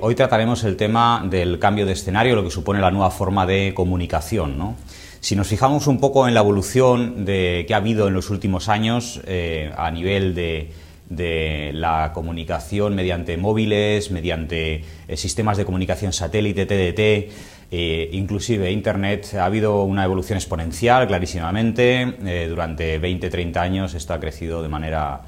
Hoy trataremos el tema del cambio de escenario, lo que supone la nueva forma de comunicación, ¿no? Si nos fijamos un poco en la evolución que ha habido en los últimos años a nivel de la comunicación mediante móviles, mediante sistemas de comunicación satélite, TDT, inclusive Internet, ha habido una evolución exponencial clarísimamente. Durante 20-30 años esto ha crecido de manera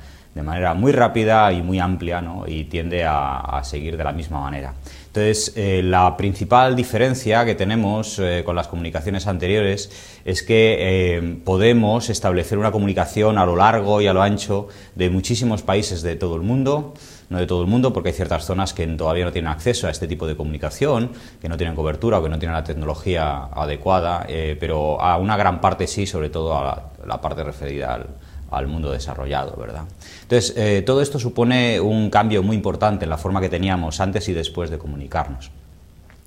muy rápida y muy amplia, ¿no? Y tiende a seguir de la misma manera. Entonces, la principal diferencia que tenemos con las comunicaciones anteriores es que podemos establecer una comunicación a lo largo y a lo ancho de muchísimos países de todo el mundo. No de todo el mundo, porque hay ciertas zonas que todavía no tienen acceso a este tipo de comunicación, que no tienen cobertura o que no tienen la tecnología adecuada, pero a una gran parte sí, sobre todo a la parte referida al mundo desarrollado, ¿verdad? Entonces, todo esto supone un cambio muy importante en la forma que teníamos antes y después de comunicarnos.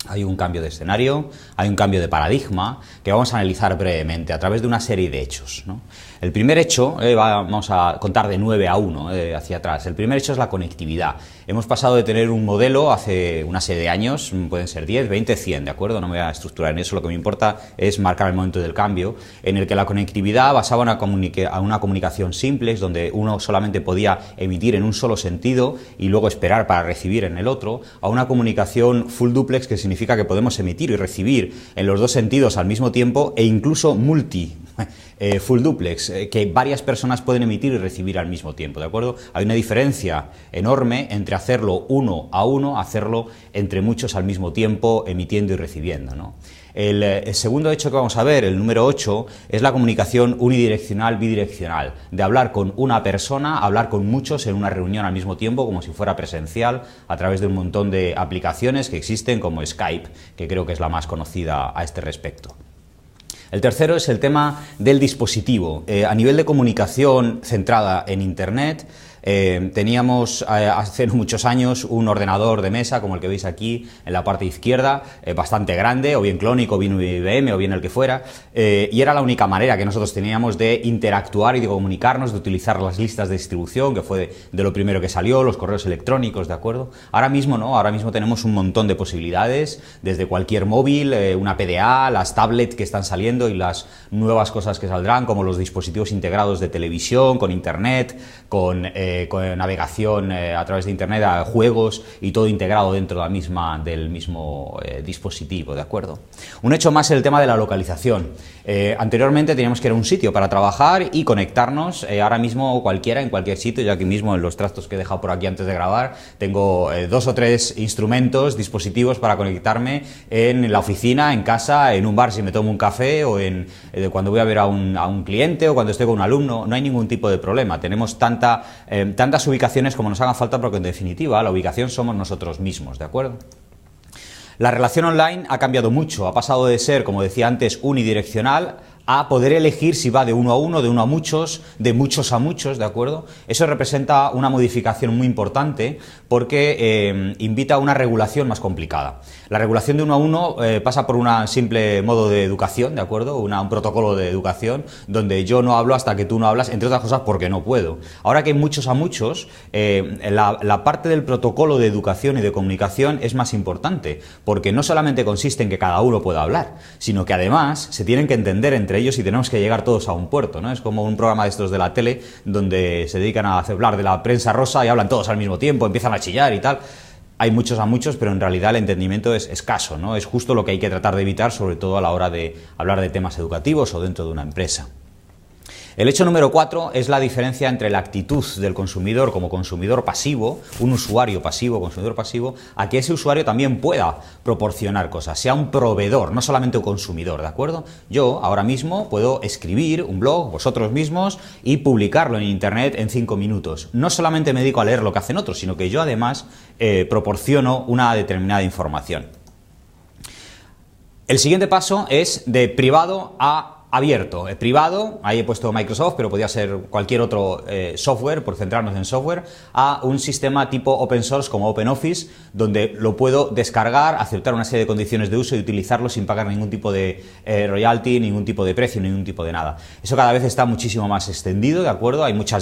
Hay un cambio de escenario, hay un cambio de paradigma que vamos a analizar brevemente a través de una serie de hechos, ¿no? El primer hecho, vamos a contar de 9 a 1 hacia atrás. El primer hecho es la conectividad. Hemos pasado de tener un modelo hace una serie de años, pueden ser 10, 20, 100, ¿de acuerdo? No me voy a estructurar en eso, lo que me importa es marcar el momento del cambio, en el que la conectividad basaba a una comunicación simple, donde uno solamente podía emitir en un solo sentido y luego esperar para recibir en el otro, a una comunicación full duplex, que significa que podemos emitir y recibir en los dos sentidos al mismo tiempo, e incluso full duplex, que varias personas pueden emitir y recibir al mismo tiempo, ¿de acuerdo? Hay una diferencia enorme entre hacerlo uno a uno, hacerlo entre muchos al mismo tiempo, emitiendo y recibiendo, ¿no? El segundo hecho que vamos a ver, el número 8, es la comunicación unidireccional bidireccional, de hablar con una persona, hablar con muchos en una reunión al mismo tiempo, como si fuera presencial, a través de un montón de aplicaciones que existen, como Skype, que creo que es la más conocida a este respecto. El tercero es el tema del dispositivo. A nivel de comunicación centrada en Internet, teníamos hace muchos años un ordenador de mesa, como el que veis aquí en la parte izquierda, bastante grande, o bien Clonic, o bien IBM, o bien el que fuera, y era la única manera que nosotros teníamos de interactuar y de comunicarnos, de utilizar las listas de distribución, que fue de lo primero que salió, los correos electrónicos, ¿de acuerdo? Ahora mismo no, ahora mismo tenemos un montón de posibilidades, desde cualquier móvil, una PDA, las tablets que están saliendo y las nuevas cosas que saldrán, como los dispositivos integrados de televisión, con Internet, con navegación a través de Internet, a juegos, y todo integrado dentro del mismo dispositivo, ¿de acuerdo? Un hecho más es el tema de la localización. Anteriormente teníamos que ir a un sitio para trabajar y conectarnos, ahora mismo cualquiera, en cualquier sitio. Yo aquí mismo en los trastos que he dejado por aquí antes de grabar, tengo 2 o 3 instrumentos, dispositivos para conectarme en la oficina, en casa, en un bar si me tomo un café, o cuando voy a ver a un cliente, o cuando estoy con un alumno. No hay ningún tipo de problema. Tenemos tantas ubicaciones como nos haga falta, porque en definitiva la ubicación somos nosotros mismos, ¿de acuerdo? La relación online ha cambiado mucho, ha pasado de ser, como decía antes, unidireccional, a poder elegir si va de uno a uno, de uno a muchos, de muchos a muchos, ¿de acuerdo? Eso representa una modificación muy importante, porque invita a una regulación más complicada. La regulación de uno a uno pasa por un simple modo de educación, ¿de acuerdo? Un protocolo de educación, donde yo no hablo hasta que tú no hablas, entre otras cosas porque no puedo. Ahora que hay muchos a muchos, la parte del protocolo de educación y de comunicación es más importante, porque no solamente consiste en que cada uno pueda hablar, sino que además se tienen que entender entre ellos y tenemos que llegar todos a un puerto, ¿no? Es como un programa de estos de la tele, donde se dedican a hablar de la prensa rosa y hablan todos al mismo tiempo, empiezan a chillar y tal. Hay muchos a muchos, pero en realidad el entendimiento es escaso, ¿no? Es justo lo que hay que tratar de evitar, sobre todo a la hora de hablar de temas educativos o dentro de una empresa. El hecho número 4 es la diferencia entre la actitud del consumidor como consumidor pasivo, un usuario pasivo, consumidor pasivo, a que ese usuario también pueda proporcionar cosas, sea un proveedor, no solamente un consumidor, ¿de acuerdo? Yo ahora mismo puedo escribir un blog, vosotros mismos, y publicarlo en Internet en 5 minutos. No solamente me dedico a leer lo que hacen otros, sino que yo además proporciono una determinada información. El siguiente paso es de privado a abierto, privado, ahí he puesto Microsoft, pero podría ser cualquier otro software, por centrarnos en software, a un sistema tipo open source como OpenOffice, donde lo puedo descargar, aceptar una serie de condiciones de uso y utilizarlo sin pagar ningún tipo de royalty, ningún tipo de precio, ningún tipo de nada. Eso cada vez está muchísimo más extendido, ¿de acuerdo? Hay mucha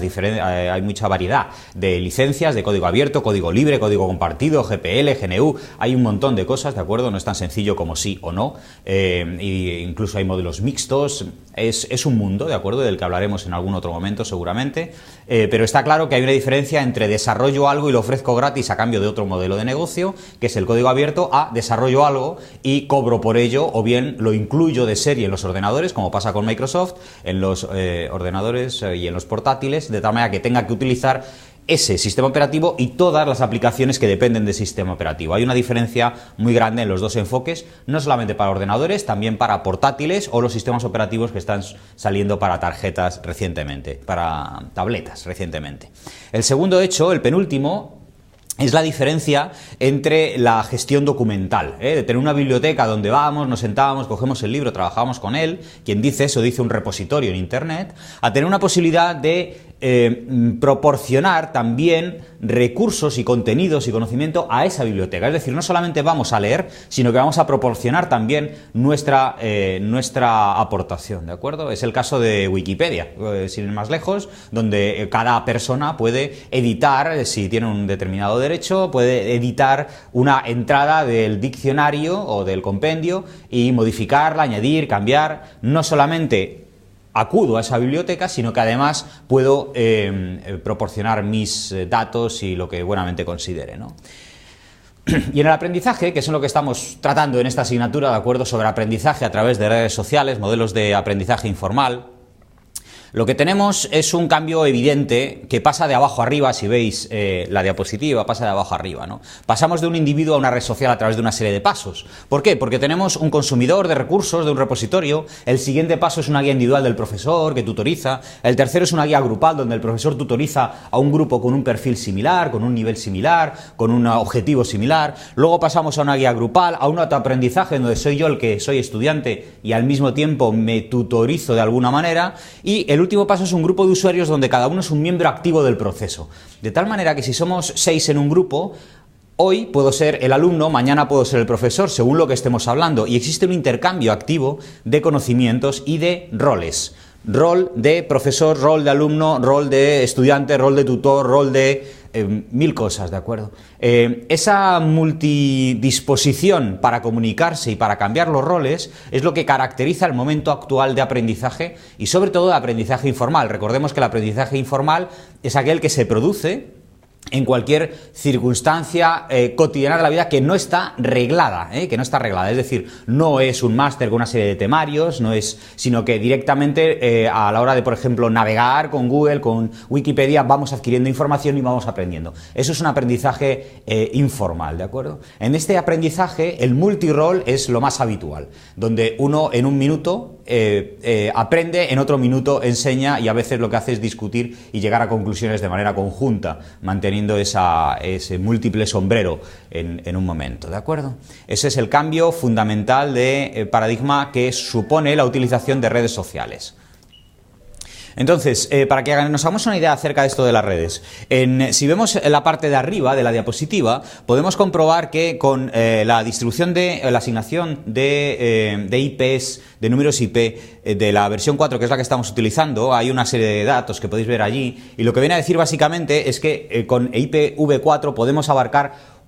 variedad de licencias, de código abierto, código libre, código compartido, GPL, GNU, hay un montón de cosas, ¿de acuerdo? No es tan sencillo como sí o no, e incluso hay modelos mixtos. Es un mundo, ¿de acuerdo?, del que hablaremos en algún otro momento seguramente, pero está claro que hay una diferencia entre desarrollo algo y lo ofrezco gratis a cambio de otro modelo de negocio, que es el código abierto, a desarrollo algo y cobro por ello, o bien lo incluyo de serie en los ordenadores, como pasa con Microsoft, en los ordenadores y en los portátiles, de tal manera que tenga que utilizar ese sistema operativo y todas las aplicaciones que dependen del sistema operativo. Hay una diferencia muy grande en los dos enfoques, no solamente para ordenadores, también para portátiles o los sistemas operativos que están saliendo para tarjetas recientemente, para tabletas recientemente. El segundo hecho, el penúltimo, es la diferencia entre la gestión documental, de tener una biblioteca donde vamos, nos sentamos, cogemos el libro, trabajamos con él, quien dice eso dice un repositorio en Internet, a tener una posibilidad de proporcionar también recursos y contenidos y conocimiento a esa biblioteca. Es decir, no solamente vamos a leer, sino que vamos a proporcionar también nuestra aportación, ¿de acuerdo? Es el caso de Wikipedia, sin ir más lejos, donde cada persona puede editar, si tiene un determinado derecho, puede editar una entrada del diccionario o del compendio y modificarla, añadir, cambiar, no solamente acudo a esa biblioteca, sino que además puedo proporcionar mis datos y lo que buenamente considere, ¿no? Y en el aprendizaje, que es en lo que estamos tratando en esta asignatura, ¿de acuerdo?, sobre aprendizaje a través de redes sociales, modelos de aprendizaje informal, lo que tenemos es un cambio evidente que pasa de abajo arriba. Si veis la diapositiva, pasa de abajo arriba, ¿no? Pasamos de un individuo a una red social a través de una serie de pasos. ¿Por qué? Porque tenemos un consumidor de recursos, de un repositorio. El siguiente paso es una guía individual del profesor que tutoriza. El tercero es una guía grupal donde el profesor tutoriza a un grupo con un perfil similar, con un nivel similar, con un objetivo similar. Luego pasamos a una guía grupal, a un autoaprendizaje donde soy yo el que soy estudiante y al mismo tiempo me tutorizo de alguna manera. Y el último paso es un grupo de usuarios donde cada uno es un miembro activo del proceso. De tal manera que si somos 6 en un grupo, hoy puedo ser el alumno, mañana puedo ser el profesor, según lo que estemos hablando, y existe un intercambio activo de conocimientos y de roles. Rol de profesor, rol de alumno, rol de estudiante, rol de tutor, rol de mil cosas, ¿de acuerdo? Esa multidisposición para comunicarse y para cambiar los roles es lo que caracteriza el momento actual de aprendizaje y sobre todo de aprendizaje informal. Recordemos que el aprendizaje informal es aquel que se produce en cualquier circunstancia cotidiana de la vida que no está reglada, es decir, no es un máster con una serie de temarios, sino que directamente a la hora de, por ejemplo, navegar con Google, con Wikipedia, vamos adquiriendo información y vamos aprendiendo. Eso es un aprendizaje informal, ¿de acuerdo? En este aprendizaje el multirol es lo más habitual, donde uno en un minuto aprende, en otro minuto enseña y a veces lo que hace es discutir y llegar a conclusiones de manera conjunta, manteniendo ese múltiple sombrero en un momento, ¿de acuerdo? Ese es el cambio fundamental de paradigma que supone la utilización de redes sociales. Entonces, para que nos hagamos una idea acerca de esto de las redes, si vemos la parte de arriba de la diapositiva, podemos comprobar que con la distribución de la asignación de IPs, de números IP, de la versión 4, que es la que estamos utilizando, hay una serie de datos que podéis ver allí, y lo que viene a decir básicamente es que con IPv4 podemos abarcar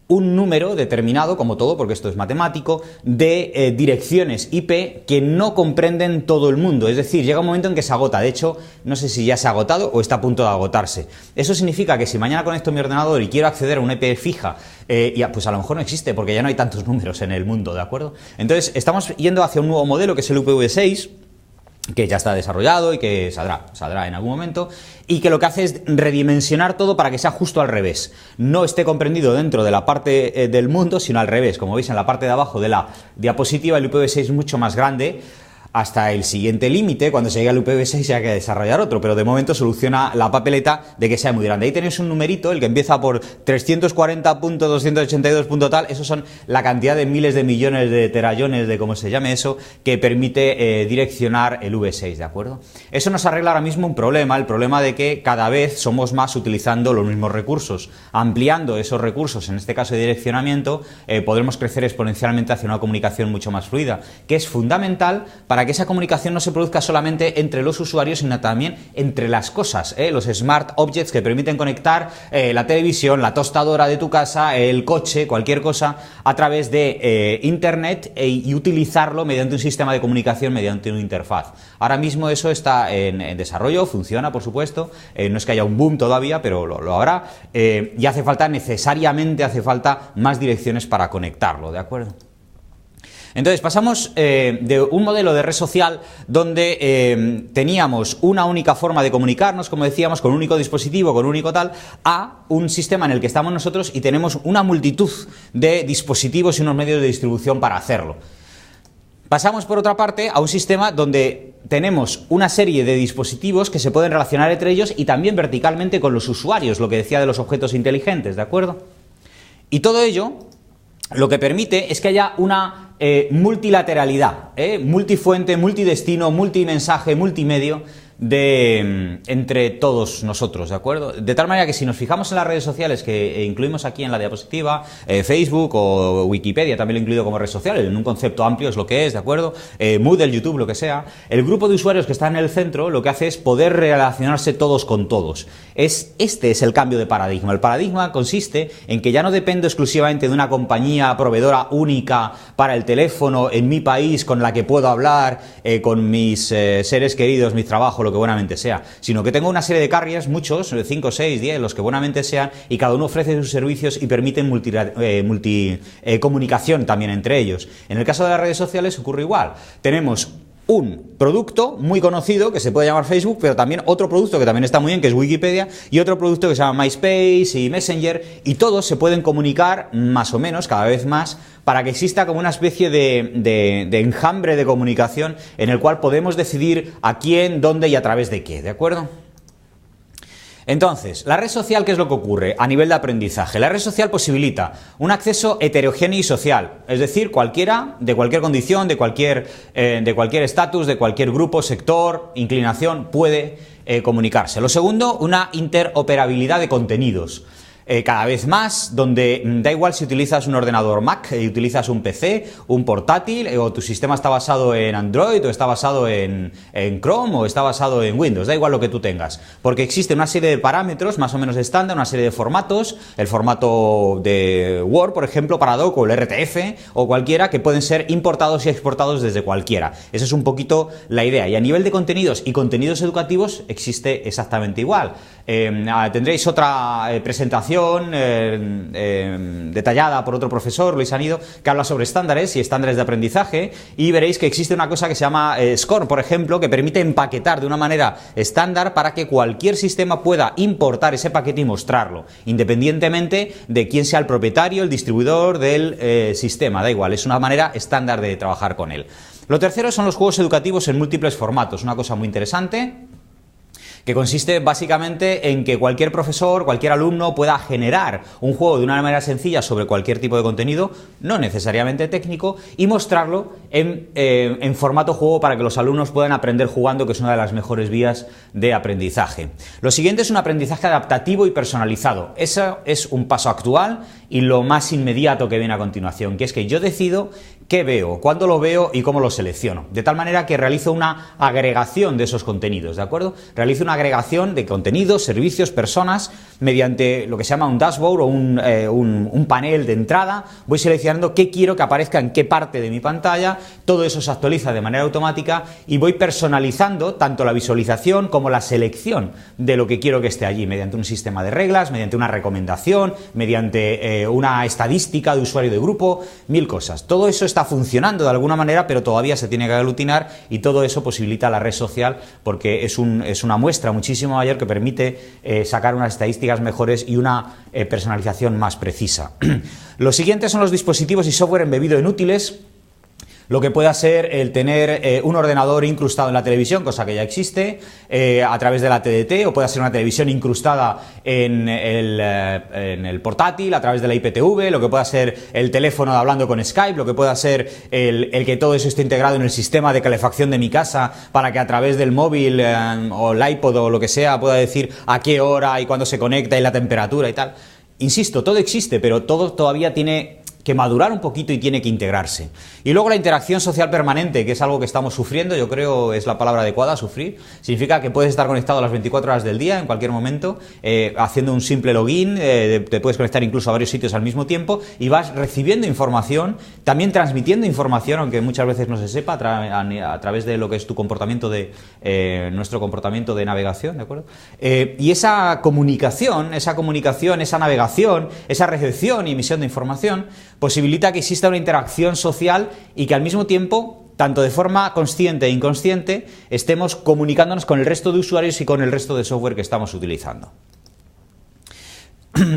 un número determinado, como todo, porque esto es matemático, de direcciones IP que no comprenden todo el mundo. Es decir, llega un momento en que se agota. De hecho, no sé si ya se ha agotado o está a punto de agotarse. Eso significa que si mañana conecto mi ordenador y quiero acceder a una IP fija, pues a lo mejor no existe, porque ya no hay tantos números en el mundo, ¿de acuerdo? Entonces, estamos yendo hacia un nuevo modelo, que es el IPv6, que ya está desarrollado y que saldrá en algún momento, y que lo que hace es redimensionar todo para que sea justo al revés. No esté comprendido dentro de la parte del mundo, sino al revés. Como veis en la parte de abajo de la diapositiva, el IPv6 es mucho más grande, hasta el siguiente límite, cuando se llegue al IPv6 hay que desarrollar otro, pero de momento soluciona la papeleta de que sea muy grande. Ahí tenéis un numerito, el que empieza por 340.282. Esos son la cantidad de miles de millones de terallones, de cómo se llame eso, que permite direccionar el V6, ¿de acuerdo? Eso nos arregla ahora mismo un problema, el problema de que cada vez somos más utilizando los mismos recursos. Ampliando esos recursos, en este caso de direccionamiento, podremos crecer exponencialmente hacia una comunicación mucho más fluida, que es fundamental para que esa comunicación no se produzca solamente entre los usuarios, sino también entre las cosas, los smart objects que permiten conectar la televisión, la tostadora de tu casa, el coche, cualquier cosa, a través de Internet y utilizarlo mediante un sistema de comunicación, mediante una interfaz. Ahora mismo eso está en desarrollo, funciona, por supuesto, no es que haya un boom todavía, pero lo habrá, y hace falta, necesariamente hace falta más direcciones para conectarlo, ¿de acuerdo? Entonces pasamos de un modelo de red social donde teníamos una única forma de comunicarnos, como decíamos, con un único dispositivo, con un único tal, a un sistema en el que estamos nosotros y tenemos una multitud de dispositivos y unos medios de distribución para hacerlo. Pasamos, por otra parte, a un sistema donde tenemos una serie de dispositivos que se pueden relacionar entre ellos y también verticalmente con los usuarios, lo que decía de los objetos inteligentes, ¿de acuerdo? Y todo ello lo que permite es que haya una multilateralidad, multifuente, multidestino, multimensaje, multimedio entre todos nosotros, ¿de acuerdo? De tal manera que si nos fijamos en las redes sociales que incluimos aquí en la diapositiva, Facebook o Wikipedia también lo he incluido como red social, en un concepto amplio es lo que es, ¿de acuerdo? Moodle, YouTube, lo que sea, el grupo de usuarios que está en el centro lo que hace es poder relacionarse todos con todos. Este es el cambio de paradigma. El paradigma consiste en que ya no dependo exclusivamente de una compañía proveedora única para el teléfono en mi país con la que puedo hablar con mis seres queridos, mi trabajo, lo que buenamente sea, sino que tengo una serie de carriers, muchos, 5, 6, 10, los que buenamente sean, y cada uno ofrece sus servicios y permiten comunicación también entre ellos. En el caso de las redes sociales ocurre igual. Tenemos un producto muy conocido que se puede llamar Facebook, pero también otro producto que también está muy bien, que es Wikipedia, y otro producto que se llama MySpace y Messenger, y todos se pueden comunicar más o menos, cada vez más, para que exista como una especie de enjambre de comunicación en el cual podemos decidir a quién, dónde y a través de qué, ¿de acuerdo? Entonces, la red social, ¿qué es lo que ocurre a nivel de aprendizaje? La red social posibilita un acceso heterogéneo y social, es decir, cualquiera, de cualquier condición, de cualquier estatus, de cualquier grupo, sector, inclinación, puede comunicarse. Lo segundo, una interoperabilidad de contenidos. Cada vez más, donde da igual si utilizas un ordenador Mac, utilizas un PC, un portátil, o tu sistema está basado en Android, o está basado en Chrome, o está basado en Windows, da igual lo que tú tengas, porque existe una serie de parámetros más o menos estándar, una serie de formatos, el formato de Word, por ejemplo, para Doc, o el RTF, o cualquiera, que pueden ser importados y exportados desde cualquiera. Esa es un poquito la idea, y a nivel de contenidos y contenidos educativos existe exactamente igual. Tendréis otra presentación detallada por otro profesor, Luis Anido, que habla sobre estándares y estándares de aprendizaje, y veréis que existe una cosa que se llama Score, por ejemplo, que permite empaquetar de una manera estándar para que cualquier sistema pueda importar ese paquete y mostrarlo, independientemente de quién sea el propietario, el distribuidor del sistema, da igual, es una manera estándar de trabajar con él. Lo tercero son los juegos educativos en múltiples formatos, una cosa muy interesante, que consiste básicamente en que cualquier profesor, cualquier alumno pueda generar un juego de una manera sencilla sobre cualquier tipo de contenido, no necesariamente técnico, y mostrarlo en formato juego para que los alumnos puedan aprender jugando, que es una de las mejores vías de aprendizaje. Lo siguiente es un aprendizaje adaptativo y personalizado. Eso es un paso actual y lo más inmediato que viene a continuación, que es que yo decido qué veo, cuándo lo veo y cómo lo selecciono, de tal manera que realizo una agregación de esos contenidos, ¿de acuerdo? Realizo una agregación de contenidos, servicios, personas, mediante lo que se llama un dashboard o un panel de entrada. Voy seleccionando qué quiero que aparezca en qué parte de mi pantalla, todo eso se actualiza de manera automática y voy personalizando tanto la visualización como la selección de lo que quiero que esté allí, mediante un sistema de reglas, mediante una recomendación, mediante una estadística de usuario de grupo, mil cosas. Todo eso está funcionando de alguna manera, pero todavía se tiene que aglutinar, y todo eso posibilita la red social porque es una muestra muchísimo mayor que permite sacar unas estadísticas mejores y una personalización más precisa. Los siguientes son los dispositivos y software embebido en útiles. Lo que pueda ser el tener un ordenador incrustado en la televisión, cosa que ya existe, a través de la TDT, o puede ser una televisión incrustada en el portátil, a través de la IPTV, lo que pueda ser el teléfono hablando con Skype, lo que pueda ser el que todo eso esté integrado en el sistema de calefacción de mi casa, para que a través del móvil o el iPod o lo que sea pueda decir a qué hora y cuándo se conecta y la temperatura y tal. Insisto, todo existe, pero todo todavía tiene que madurar un poquito y tiene que integrarse. Y luego la interacción social permanente, que es algo que estamos sufriendo, yo creo es la palabra adecuada, sufrir. Significa que puedes estar conectado a las 24 horas del día, en cualquier momento, haciendo un simple login, te puedes conectar incluso a varios sitios al mismo tiempo y vas recibiendo información, también transmitiendo información, aunque muchas veces no se sepa, a través de lo que es tu comportamiento nuestro comportamiento de navegación, ¿de acuerdo? Y esa comunicación, esa navegación, esa recepción y emisión de información posibilita que exista una interacción social y que al mismo tiempo, tanto de forma consciente e inconsciente, estemos comunicándonos con el resto de usuarios y con el resto de software que estamos utilizando.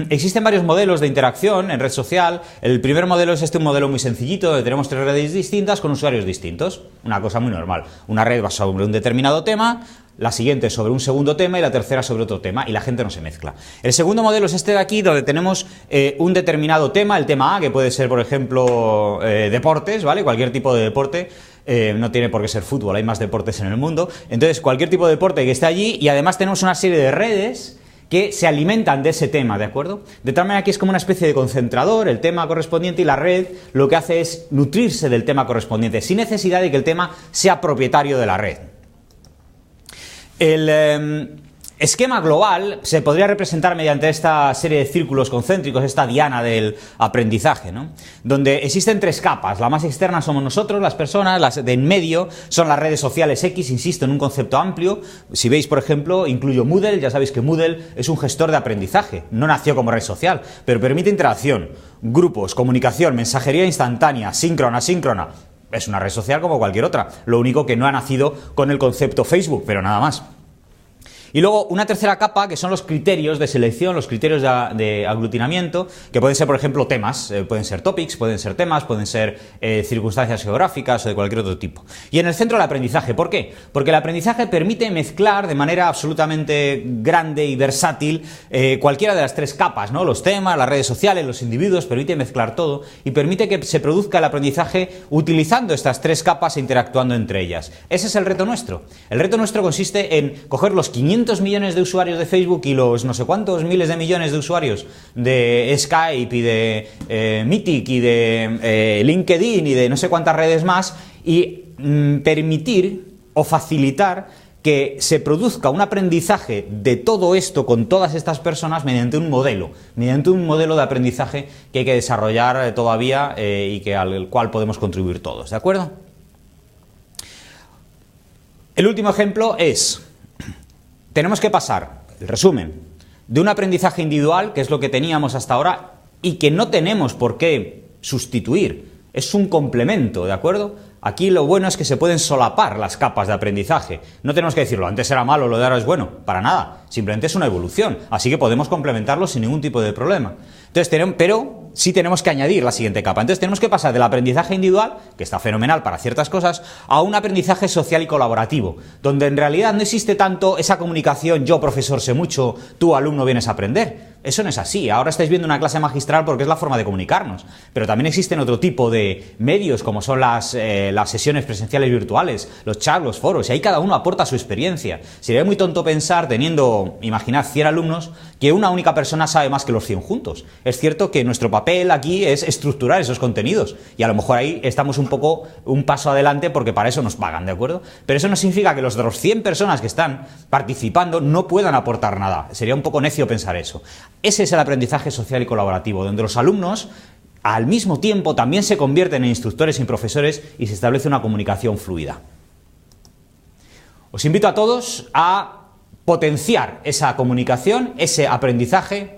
Existen varios modelos de interacción en red social. El primer modelo es un modelo muy sencillito, donde tenemos 3 redes distintas con usuarios distintos. Una cosa muy normal. Una red va sobre un determinado tema, la siguiente sobre un segundo tema y la tercera sobre otro tema, y la gente no se mezcla. El segundo modelo es este de aquí, donde tenemos un determinado tema, el tema A, que puede ser, por ejemplo, deportes, ¿vale? Cualquier tipo de deporte. No tiene por qué ser fútbol, hay más deportes en el mundo. Entonces, cualquier tipo de deporte que esté allí, y además tenemos una serie de redes que se alimentan de ese tema, ¿de acuerdo? De tal manera que es como una especie de concentrador, el tema correspondiente, y la red lo que hace es nutrirse del tema correspondiente, sin necesidad de que el tema sea propietario de la red. El esquema global se podría representar mediante esta serie de círculos concéntricos, esta diana del aprendizaje, ¿no? Donde existen 3 capas. La más externa somos nosotros, las personas, las de en medio son las redes sociales X, insisto, en un concepto amplio. Si veis, por ejemplo, incluyo Moodle, ya sabéis que Moodle es un gestor de aprendizaje, no nació como red social, pero permite interacción, grupos, comunicación, mensajería instantánea, síncrona, asíncrona. Es una red social como cualquier otra, lo único que no ha nacido con el concepto Facebook, pero nada más. Y luego una tercera capa, que son los criterios de selección, los criterios de aglutinamiento, que pueden ser, por ejemplo, temas, pueden ser topics, pueden ser temas, pueden ser circunstancias geográficas o de cualquier otro tipo. Y en el centro el aprendizaje. ¿Por qué? Porque el aprendizaje permite mezclar de manera absolutamente grande y versátil cualquiera de las 3 capas, ¿no? Los temas, las redes sociales, los individuos, permite mezclar todo y permite que se produzca el aprendizaje utilizando estas 3 capas e interactuando entre ellas. Ese es el reto nuestro. El reto nuestro consiste en coger los 500 millones de usuarios de Facebook y los no sé cuántos miles de millones de usuarios de Skype y de Mythic y de LinkedIn y de no sé cuántas redes más y permitir o facilitar que se produzca un aprendizaje de todo esto con todas estas personas mediante un modelo de aprendizaje que hay que desarrollar todavía y al cual podemos contribuir todos, ¿de acuerdo? El último ejemplo es: tenemos que pasar, el resumen, de un aprendizaje individual, que es lo que teníamos hasta ahora, y que no tenemos por qué sustituir, es un complemento, ¿de acuerdo? Aquí lo bueno es que se pueden solapar las capas de aprendizaje. No tenemos que decirlo, antes era malo, lo de ahora es bueno, para nada, simplemente es una evolución, así que podemos complementarlo sin ningún tipo de problema. Entonces, pero sí tenemos que añadir la siguiente capa. Entonces tenemos que pasar del aprendizaje individual, que está fenomenal para ciertas cosas, a un aprendizaje social y colaborativo, donde en realidad no existe tanto esa comunicación yo profesor sé mucho, tú alumno vienes a aprender. Eso no es así. Ahora estáis viendo una clase magistral porque es la forma de comunicarnos, pero también existen otro tipo de medios como son las sesiones presenciales virtuales, los chats, los foros, y ahí cada uno aporta su experiencia. Sería muy tonto pensar, imaginad 100 alumnos, que una única persona sabe más que los 100 juntos. Es cierto que nuestro papel aquí es estructurar esos contenidos y a lo mejor ahí estamos un paso adelante porque para eso nos pagan, ¿de acuerdo? Pero eso no significa que los de los 100 personas que están participando no puedan aportar nada. Sería un poco necio pensar eso. Ese es el aprendizaje social y colaborativo, donde los alumnos al mismo tiempo también se convierten en instructores y profesores y se establece una comunicación fluida. Os invito a todos a potenciar esa comunicación, ese aprendizaje